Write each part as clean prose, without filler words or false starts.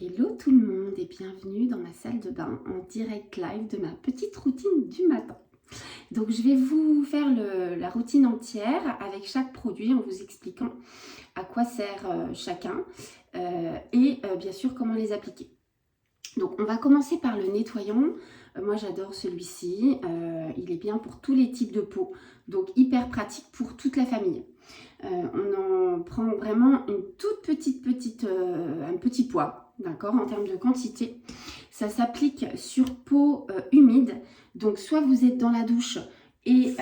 Hello tout le monde et bienvenue dans ma salle de bain en direct live de ma petite routine du matin. Donc je vais vous faire la routine entière avec chaque produit en vous expliquant à quoi sert chacun et bien sûr comment les appliquer. Donc on va commencer par le nettoyant. Moi j'adore celui-ci, il est bien pour tous les types de peau, donc hyper pratique pour toute la famille. On en prend vraiment une toute petite, un petit poids, d'accord, en termes de quantité. Ça s'applique sur peau humide, donc soit vous êtes dans la douche et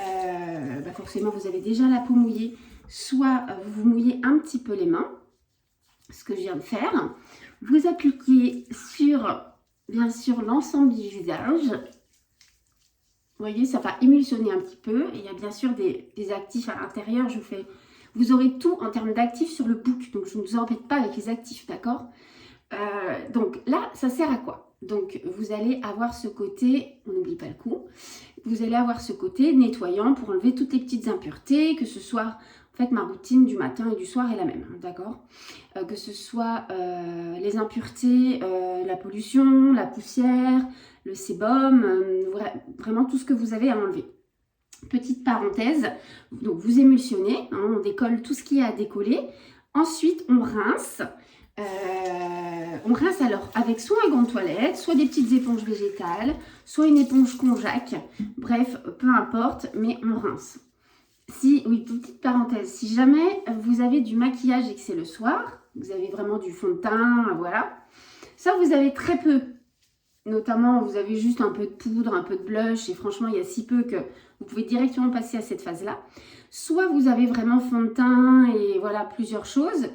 forcément vous avez déjà la peau mouillée, soit vous vous mouillez un petit peu les mains, ce que je viens de faire. Vous appliquez sur, bien sûr, l'ensemble du visage. Vous voyez, ça va émulsionner un petit peu. Il y a bien sûr des actifs à l'intérieur. Vous aurez tout en termes d'actifs sur le book. Donc, je ne vous embête pas avec les actifs, d'accord? Donc là, ça sert à quoi? Donc, vous allez avoir ce côté, on n'oublie pas le coup, vous allez avoir ce côté nettoyant pour enlever toutes les petites impuretés, que ce soit, en fait, ma routine du matin et du soir est la même, hein, d'accord? Que ce soit les impuretés, la pollution, la poussière, le sébum, vraiment tout ce que vous avez à enlever. Petite parenthèse, donc vous émulsionnez, hein, on décolle tout ce qui est à décoller. Ensuite, on rince. Alors avec soit un gant de toilette, soit des petites éponges végétales, soit une éponge konjac. Bref, peu importe, mais on rince. Oui, petite parenthèse, si jamais vous avez du maquillage et que c'est le soir, vous avez vraiment du fond de teint, voilà. Ça, vous avez très peu. Notamment, vous avez juste un peu de poudre, un peu de blush, et franchement, il y a si peu que vous pouvez directement passer à cette phase-là. Soit vous avez vraiment fond de teint et voilà, plusieurs choses,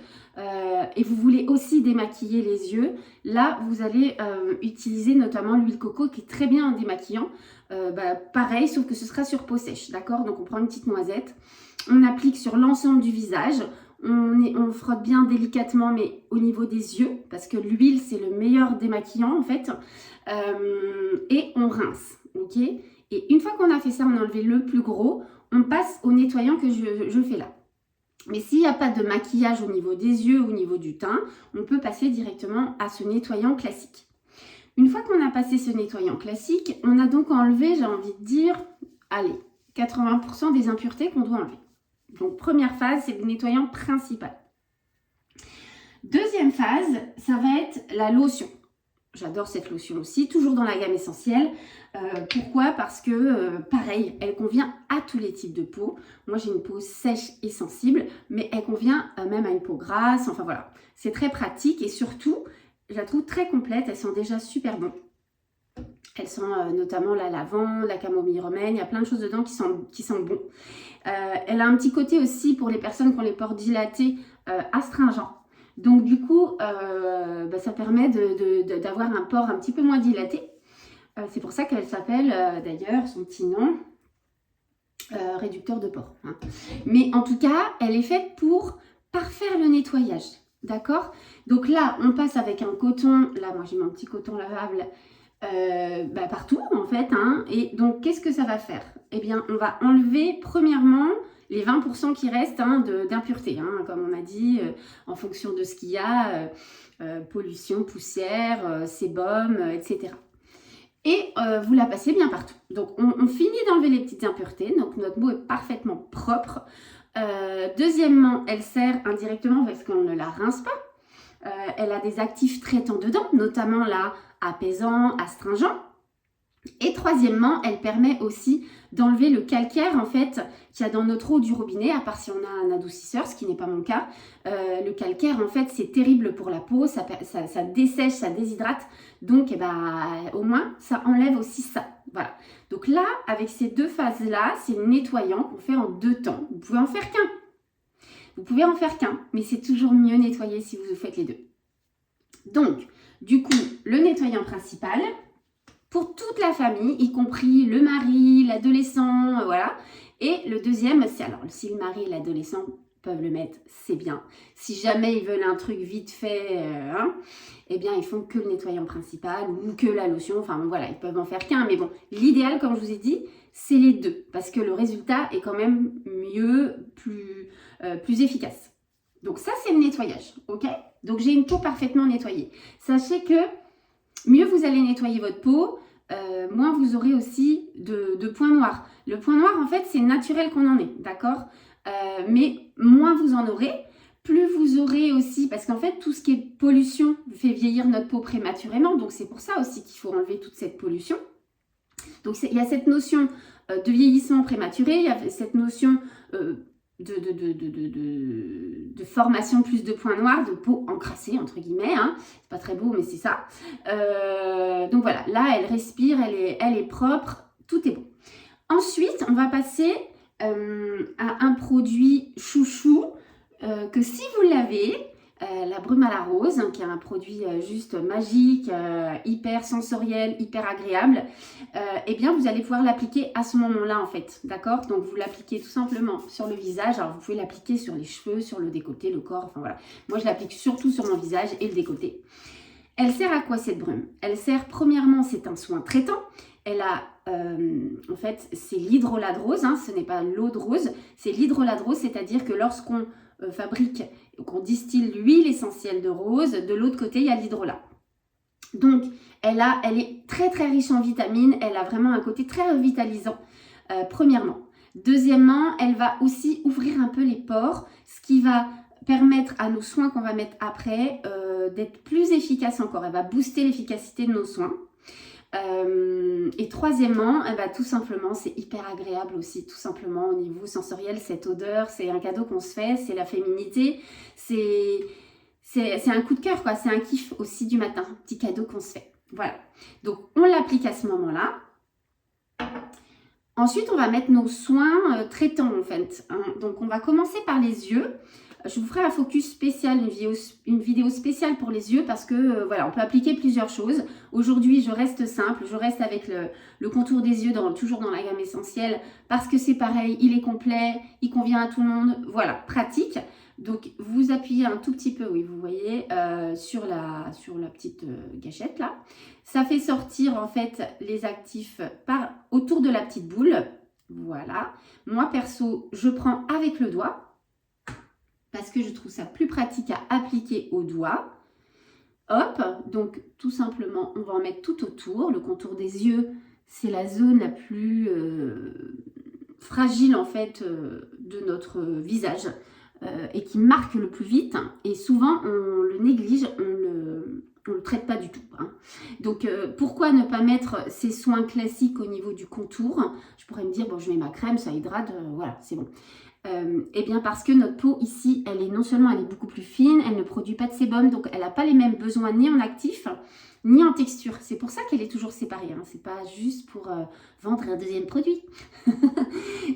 et vous voulez aussi démaquiller les yeux. Là, vous allez utiliser notamment l'huile coco qui est très bien en démaquillant. Pareil, sauf que ce sera sur peau sèche, d'accord? Donc, on prend une petite noisette, on applique sur l'ensemble du visage. On frotte bien délicatement, mais au niveau des yeux, parce que l'huile, c'est le meilleur démaquillant, en fait. Et on rince, ok? Et une fois qu'on a fait ça, on a enlevé le plus gros, on passe au nettoyant que je fais là. Mais s'il n'y a pas de maquillage au niveau des yeux, au niveau du teint, on peut passer directement à ce nettoyant classique. Une fois qu'on a passé ce nettoyant classique, on a donc enlevé, j'ai envie de dire, allez, 80% des impuretés qu'on doit enlever. Donc, première phase, c'est le nettoyant principal. Deuxième phase, ça va être la lotion. J'adore cette lotion aussi, toujours dans la gamme essentielle. Pourquoi? Parce que, pareil, elle convient à tous les types de peau. Moi, j'ai une peau sèche et sensible, mais elle convient même à une peau grasse. Enfin, voilà. C'est très pratique et surtout, je la trouve très complète. Elles sont déjà super bonnes. Elles sont notamment la lavande, la camomille romaine. Il y a plein de choses dedans qui sont bons. Elle a un petit côté aussi pour les personnes qui ont les pores dilatés, astringent. Donc du coup, ça permet d'avoir un pore un petit peu moins dilaté. C'est pour ça qu'elle s'appelle, d'ailleurs, son petit nom, réducteur de pores. Hein. Mais en tout cas, elle est faite pour parfaire le nettoyage. D'accord? Donc là, on passe avec un coton. Là, moi, j'ai mon petit coton lavable partout, en fait. Hein. Et donc, qu'est-ce que ça va faire? Eh bien, on va enlever, premièrement, les 20% qui restent hein, d'impuretés, hein, comme on a dit, en fonction de ce qu'il y a, pollution, poussière, sébum, etc. Et vous la passez bien partout. Donc, on finit d'enlever les petites impuretés. Donc, notre peau est parfaitement propre. Deuxièmement, elle sert indirectement parce qu'on ne la rince pas. Elle a des actifs traitants dedans, notamment là, apaisant, astringent. Et troisièmement, elle permet aussi d'enlever le calcaire en fait qu'il y a dans notre eau du robinet, à part si on a un adoucisseur, ce qui n'est pas mon cas. Le calcaire en fait c'est terrible pour la peau, ça dessèche, ça déshydrate, donc au moins ça enlève aussi ça. Voilà. Donc là, avec ces deux phases-là, c'est le nettoyant qu'on fait en 2 temps. Vous pouvez en faire qu'un. Vous pouvez en faire qu'un, mais c'est toujours mieux nettoyer si vous faites les deux. Donc, du coup, le nettoyant principal, pour toute la famille, y compris le mari, l'adolescent, voilà. Et le deuxième, c'est alors, si le mari et l'adolescent peuvent le mettre, c'est bien. Si jamais ils veulent un truc vite fait, eh bien, ils font que le nettoyant principal ou que la lotion. Enfin, voilà, ils peuvent en faire qu'un. Mais bon, l'idéal, comme je vous ai dit, c'est les deux. Parce que le résultat est quand même mieux, plus efficace. Donc ça, c'est le nettoyage, ok? Donc, j'ai une peau parfaitement nettoyée. Sachez que mieux vous allez nettoyer votre peau, moins vous aurez aussi de points noirs. Le point noir, en fait, c'est naturel qu'on en ait, d'accord? Mais moins vous en aurez, plus vous aurez aussi, parce qu'en fait, tout ce qui est pollution fait vieillir notre peau prématurément. Donc, c'est pour ça aussi qu'il faut enlever toute cette pollution. Donc, il y a cette notion de vieillissement prématuré, il y a cette notion de formation plus de points noirs, de peau encrassée, entre guillemets. Hein. C'est pas très beau, mais c'est ça. Donc voilà, là, elle respire, elle est propre, tout est bon. Ensuite, on va passer à un produit chouchou que si vous l'avez, la brume à la rose, hein, qui est un produit juste magique, hyper sensoriel, hyper agréable, eh bien vous allez pouvoir l'appliquer à ce moment-là en fait, d'accord? Donc vous l'appliquez tout simplement sur le visage, alors vous pouvez l'appliquer sur les cheveux, sur le décolleté, le corps, enfin voilà. Moi je l'applique surtout sur mon visage et le décolleté. Elle sert à quoi cette brume? Elle sert, premièrement, c'est un soin traitant. Elle a, en fait, c'est l'hydrolat de rose, hein, ce n'est pas l'eau de rose, c'est l'hydrolat de rose, c'est-à-dire que lorsqu'on fabrique, qu'on distille l'huile essentielle de rose, de l'autre côté, il y a l'hydrolat. Donc, elle est très très riche en vitamines, elle a vraiment un côté très revitalisant, premièrement. Deuxièmement, elle va aussi ouvrir un peu les pores, ce qui va permettre à nos soins qu'on va mettre après d'être plus efficaces encore. Elle va booster l'efficacité de nos soins. Et troisièmement, tout simplement, c'est hyper agréable aussi, tout simplement au niveau sensoriel, cette odeur, c'est un cadeau qu'on se fait, c'est la féminité, c'est un coup de cœur, quoi, c'est un kiff aussi du matin, un petit cadeau qu'on se fait. Voilà, donc on l'applique à ce moment-là. Ensuite, on va mettre nos soins traitants en fait. Hein. Donc, on va commencer par les yeux. Je vous ferai un focus spécial, une vidéo spéciale pour les yeux parce que voilà, on peut appliquer plusieurs choses. Aujourd'hui, je reste simple, je reste avec le contour des yeux toujours dans la gamme essentielle parce que c'est pareil, il est complet, il convient à tout le monde. Voilà, pratique. Donc, vous appuyez un tout petit peu, oui, vous voyez, sur la petite gâchette là. Ça fait sortir en fait les actifs autour de la petite boule. Voilà. Moi, perso, je prends avec le doigt parce que je trouve ça plus pratique à appliquer au doigt. Hop, donc tout simplement, on va en mettre tout autour. Le contour des yeux, c'est la zone la plus fragile en fait de notre visage et qui marque le plus vite. Et souvent, on le néglige, on le traite pas du tout. Hein. Donc, pourquoi ne pas mettre ces soins classiques au niveau du contour? Je pourrais me dire, bon, je mets ma crème, ça hydrate, voilà, c'est bon. Eh bien parce que notre peau ici, non seulement elle est beaucoup plus fine, elle ne produit pas de sébum, donc elle n'a pas les mêmes besoins ni en actif, ni en texture. C'est pour ça qu'elle est toujours séparée, hein. C'est pas juste pour vendre un deuxième produit.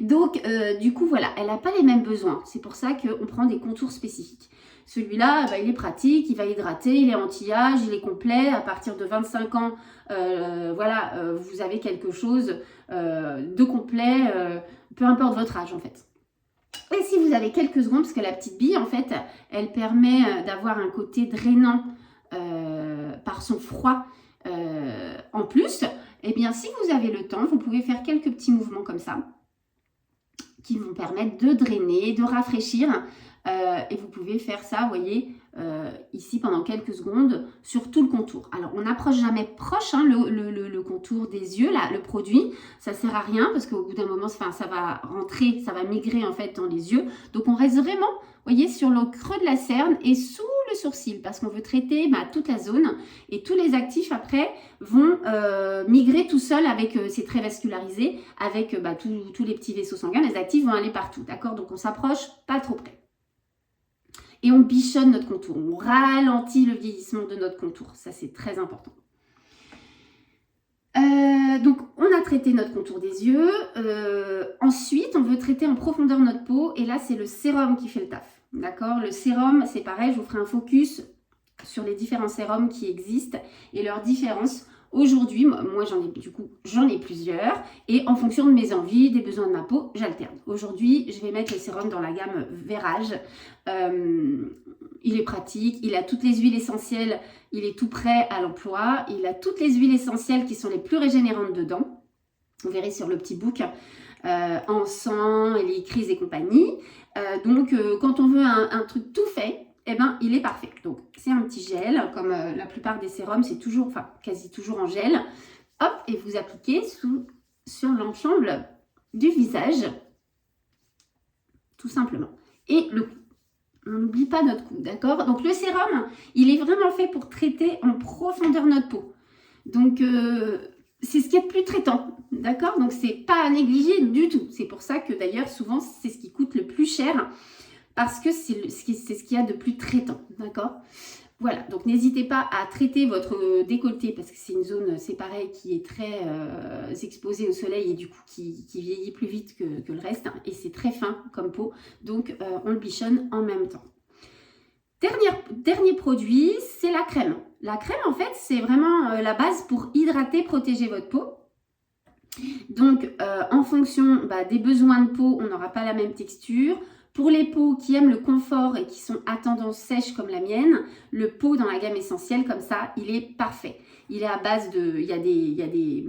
Donc du coup voilà, elle n'a pas les mêmes besoins. C'est pour ça qu'on prend des contours spécifiques. Celui-là, il est pratique, il va hydrater, il est anti-âge, il est complet. À partir de 25 ans, voilà, vous avez quelque chose de complet, peu importe votre âge en fait. Et si vous avez quelques secondes, parce que la petite bille, en fait, elle permet d'avoir un côté drainant par son froid en plus, eh bien, si vous avez le temps, vous pouvez faire quelques petits mouvements comme ça qui vont permettre de drainer, de rafraîchir. Et vous pouvez faire ça, vous voyez, ici pendant quelques secondes sur tout le contour. Alors, on n'approche jamais proche hein, le contour des yeux, là, le produit. Ça ne sert à rien parce qu'au bout d'un moment, ça va rentrer, ça va migrer en fait dans les yeux. Donc, on reste vraiment, vous voyez, sur le creux de la cerne et sous le sourcil parce qu'on veut traiter toute la zone. Et tous les actifs, après, vont migrer tout seuls avec, c'est très vascularisé, avec tous les petits vaisseaux sanguins. Les actifs vont aller partout, d'accord? Donc, on s'approche pas trop près. Et on bichonne notre contour, on ralentit le vieillissement de notre contour, ça c'est très important. Donc on a traité notre contour des yeux, ensuite on veut traiter en profondeur notre peau et là c'est le sérum qui fait le taf, d'accord? Le sérum c'est pareil, je vous ferai un focus sur les différents sérums qui existent et leurs différences. Aujourd'hui, moi j'en ai plusieurs et en fonction de mes envies, des besoins de ma peau, j'alterne. Aujourd'hui, je vais mettre le sérum dans la gamme Vérage. Il est pratique, il a toutes les huiles essentielles, il est tout prêt à l'emploi. Il a toutes les huiles essentielles qui sont les plus régénérantes dedans. Vous verrez sur le petit book, encens, hélicryse et compagnie. Donc, quand on veut un truc tout fait, eh ben, il est parfait. Donc, c'est un petit gel, comme la plupart des sérums, c'est toujours, enfin, quasi toujours en gel. Hop, et vous appliquez sur l'ensemble du visage, tout simplement. Et le cou. On n'oublie pas notre cou, d'accord? Donc, le sérum, il est vraiment fait pour traiter en profondeur notre peau. Donc, c'est ce qui est le plus traitant, d'accord? Donc, c'est pas à négliger du tout. C'est pour ça que, d'ailleurs, souvent, c'est ce qui coûte le plus cher parce que c'est ce qu'il y a de plus traitant, d'accord? Voilà, donc n'hésitez pas à traiter votre décolleté parce que c'est une zone, c'est pareil, qui est très exposée au soleil et du coup qui vieillit plus vite que le reste, hein, et c'est très fin comme peau, donc on le bichonne en même temps. Dernier produit, c'est la crème. La crème, en fait, c'est vraiment la base pour hydrater, protéger votre peau. Donc, en fonction des besoins de peau, on n'aura pas la même texture. Pour les peaux qui aiment le confort et qui sont à tendance sèche comme la mienne, le pot dans la gamme essentielle, comme ça, il est parfait. Il est à base de... Il y a des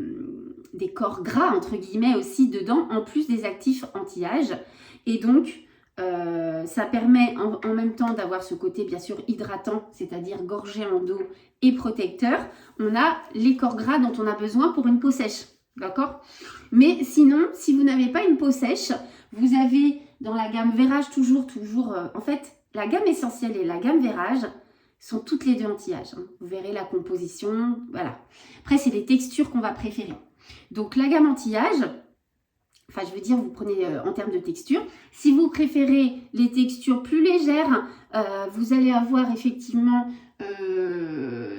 corps gras, entre guillemets, aussi dedans, en plus des actifs anti-âge. Et donc, ça permet en même temps d'avoir ce côté, bien sûr, hydratant, c'est-à-dire gorgé en eau et protecteur. On a les corps gras dont on a besoin pour une peau sèche. D'accord? Mais sinon, si vous n'avez pas une peau sèche, vous avez dans la gamme Vérage toujours, en fait, la gamme essentielle et la gamme Vérage sont toutes les deux anti-âge. Hein. Vous verrez la composition, voilà. Après, c'est les textures qu'on va préférer. Donc, la gamme anti-âge, enfin, je veux dire, vous prenez en termes de texture. Si vous préférez les textures plus légères, vous allez avoir effectivement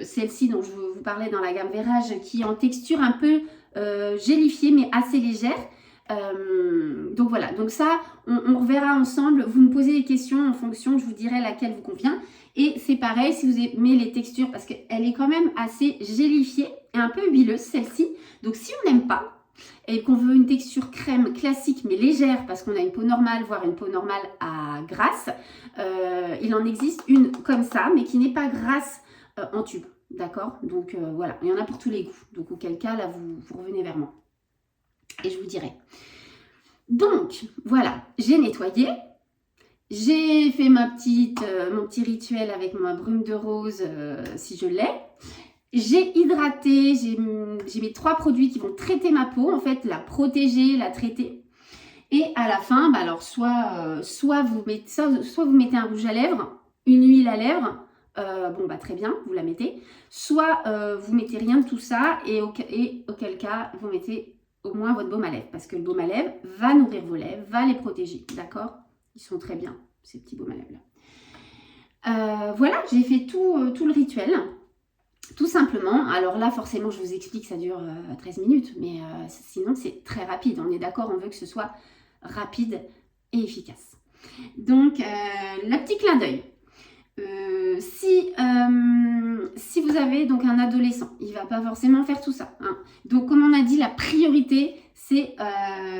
celle-ci dont je vous parlais dans la gamme Vérage, qui est en texture un peu gélifiée, mais assez légère. Donc voilà, donc ça, on reverra ensemble. Vous me posez des questions en fonction, je vous dirai laquelle vous convient. Et c'est pareil, si vous aimez les textures, parce qu'elle est quand même assez gélifiée et un peu huileuse, celle-ci. Donc si on n'aime pas, et qu'on veut une texture crème classique mais légère parce qu'on a une peau normale, voire une peau normale à grasse, il en existe une comme ça mais qui n'est pas grasse en tube, d'accord? Donc voilà, il y en a pour tous les goûts, donc auquel cas là vous revenez vers moi et je vous dirai. Donc voilà, j'ai nettoyé, j'ai fait mon petit rituel avec ma brume de rose si je l'ai. J'ai hydraté, j'ai mes 3 produits qui vont traiter ma peau, en fait, la protéger, la traiter. Et à la fin, alors soit vous mettez un rouge à lèvres, une huile à lèvres, très bien, vous la mettez. Soit vous mettez rien de tout ça et auquel cas, vous mettez au moins votre baume à lèvres. Parce que le baume à lèvres va nourrir vos lèvres, va les protéger, d'accord? Ils sont très bien, ces petits baumes à lèvres-là. Voilà, j'ai fait tout le rituel. Tout simplement, alors là forcément je vous explique, ça dure 13 minutes, mais sinon c'est très rapide, on est d'accord, on veut que ce soit rapide et efficace. Donc, le petit clin d'œil. Si vous avez donc un adolescent, il ne va pas forcément faire tout ça. Hein. Donc comme on a dit, la priorité c'est,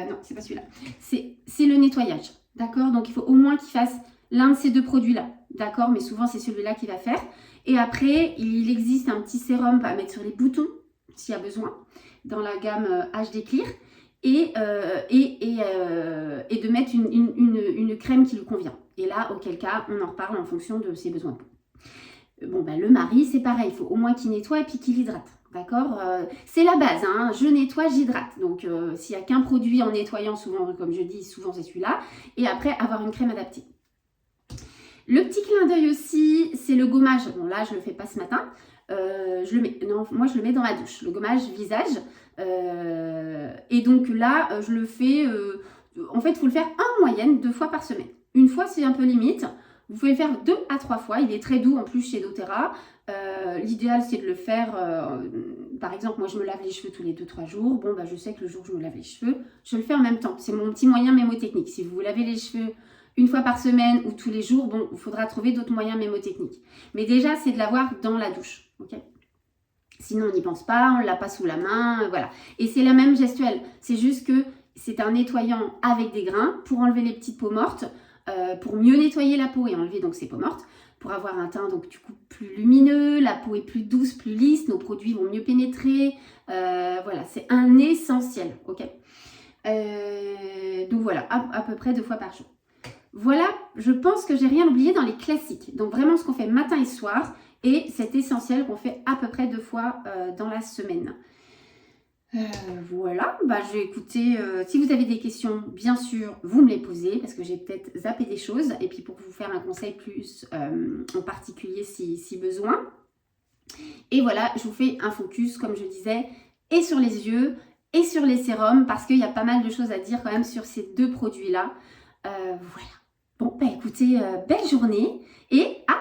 non c'est pas celui-là, c'est le nettoyage, d'accord? Donc il faut au moins qu'il fasse l'un de ces 2 produits-là, d'accord? Mais souvent c'est celui-là qu'il va faire. Et après, il existe un petit sérum à mettre sur les boutons, s'il y a besoin, dans la gamme HD Clear. Et de mettre une crème qui lui convient. Et là, auquel cas, on en reparle en fonction de ses besoins de peau. Bon, le mari, c'est pareil. Il faut au moins qu'il nettoie et puis qu'il hydrate. D'accord? C'est la base. Hein, je nettoie, j'hydrate. Donc, s'il n'y a qu'un produit en nettoyant, souvent, comme je dis, souvent c'est celui-là. Et après, avoir une crème adaptée. Le petit clin d'œil aussi, c'est le gommage. Bon là, je ne le fais pas ce matin. Moi, je le mets dans la douche. Le gommage visage. Et donc là, je le fais... en fait, il faut le faire en moyenne 2 fois par semaine. Une fois, c'est un peu limite. Vous pouvez le faire 2 à 3 fois. Il est très doux en plus chez doTERRA. L'idéal, c'est de le faire... par exemple, moi, je me lave les cheveux tous les 2-3 jours. Bon, je sais que le jour où je me lave les cheveux, je le fais en même temps. C'est mon petit moyen mémotechnique. Si vous vous lavez les cheveux une fois par semaine ou tous les jours, bon, il faudra trouver d'autres moyens mémotechniques. Mais déjà, c'est de l'avoir dans la douche, ok? Sinon, on n'y pense pas, on ne l'a pas sous la main, voilà. Et c'est la même gestuelle, c'est juste que c'est un nettoyant avec des grains pour enlever les petites peaux mortes, pour mieux nettoyer la peau et enlever donc ces peaux mortes, pour avoir un teint donc du coup plus lumineux, la peau est plus douce, plus lisse, nos produits vont mieux pénétrer, voilà, c'est un essentiel, ok? Donc voilà, à peu près 2 fois par jour. Voilà, je pense que j'ai rien oublié dans les classiques. Donc vraiment ce qu'on fait matin et soir et c'est essentiel qu'on fait à peu près 2 fois dans la semaine. Voilà, bah, je vais écouter. Si vous avez des questions, bien sûr, vous me les posez parce que j'ai peut-être zappé des choses et puis pour vous faire un conseil plus en particulier si besoin. Et voilà, je vous fais un focus, comme je disais, et sur les yeux et sur les sérums parce qu'il y a pas mal de choses à dire quand même sur ces deux produits-là. Voilà. Bon, bah écoutez, belle journée et à